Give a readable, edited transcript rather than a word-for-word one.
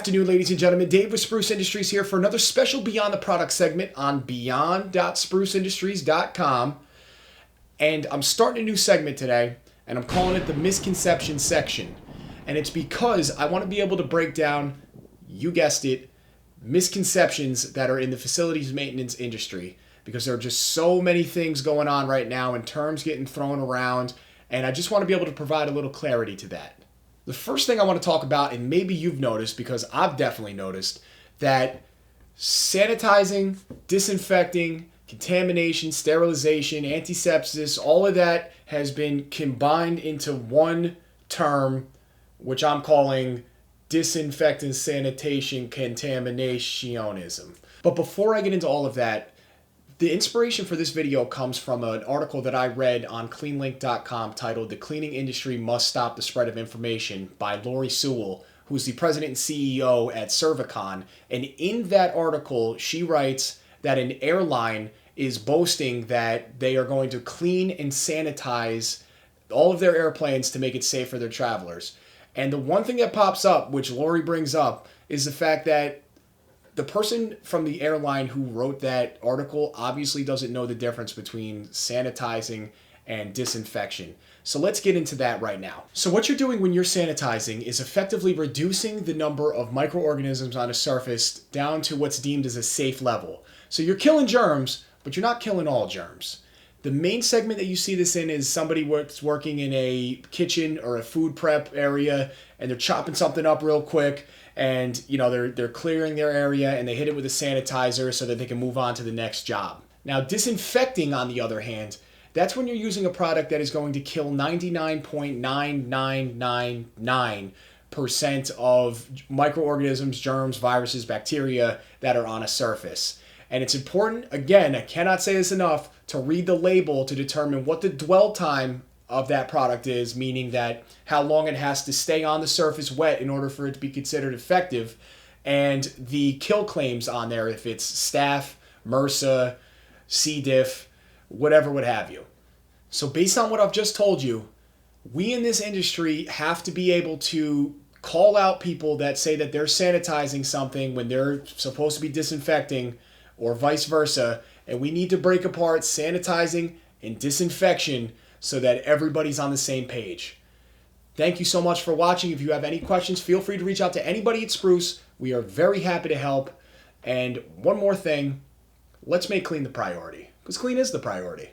afternoon, ladies and gentlemen. Dave with Spruce Industries here for another special Beyond the Product segment on beyond.spruceindustries.com. And I'm starting a new segment today, and I'm calling it the Misconception section. And it's because I want to be able to break down, you guessed it, misconceptions that are in the facilities maintenance industry. Because there are just so many things going on right now and terms getting thrown around. And I just want to be able to provide a little clarity to that. The first thing I want to talk about, and maybe you've noticed because I've definitely noticed, that sanitizing, disinfecting, contamination, sterilization, antisepsis, all of that has been combined into one term, which I'm calling disinfectant, sanitation, contaminationism. But before I get into all of that, the inspiration for this video comes from an article that I read on cleanlink.com titled "The Cleaning Industry Must Stop the Spread of Information" by Laurie Sewell, who's the president and CEO at Servicon. And in that article, she writes that an airline is boasting that they are going to clean and sanitize all of their airplanes to make it safe for their travelers. And the one thing that pops up, which Laurie brings up, is the fact that the person from the airline who wrote that article obviously doesn't know the difference between sanitizing and disinfection. So let's get into that right now. So what you're doing when you're sanitizing is effectively reducing the number of microorganisms on a surface down to what's deemed as a safe level. So you're killing germs, but you're not killing all germs. The main segment that you see this in is somebody working in a kitchen or a food prep area, and they're chopping something up real quick, and they're clearing their area, and they hit it with a sanitizer so that they can move on to the next job. Now, disinfecting, on the other hand, that's when you're using a product that is going to kill 99.9999% of microorganisms, germs, viruses, bacteria that are on a surface. And it's important, again, I cannot say this enough, to read the label to determine what the dwell time of that product is, meaning that how long it has to stay on the surface wet in order for it to be considered effective, and the kill claims on there, if it's staph, MRSA, C. diff, whatever, what have you. So based on what I've just told you, we in this industry have to be able to call out people that say that they're sanitizing something when they're supposed to be disinfecting, or vice versa, and we need to break apart sanitizing and disinfection so that everybody's on the same page. Thank you so much for watching. If you have any questions, feel free to reach out to anybody at Spruce. We are very happy to help. And one more thing, let's make clean the priority, because clean is the priority.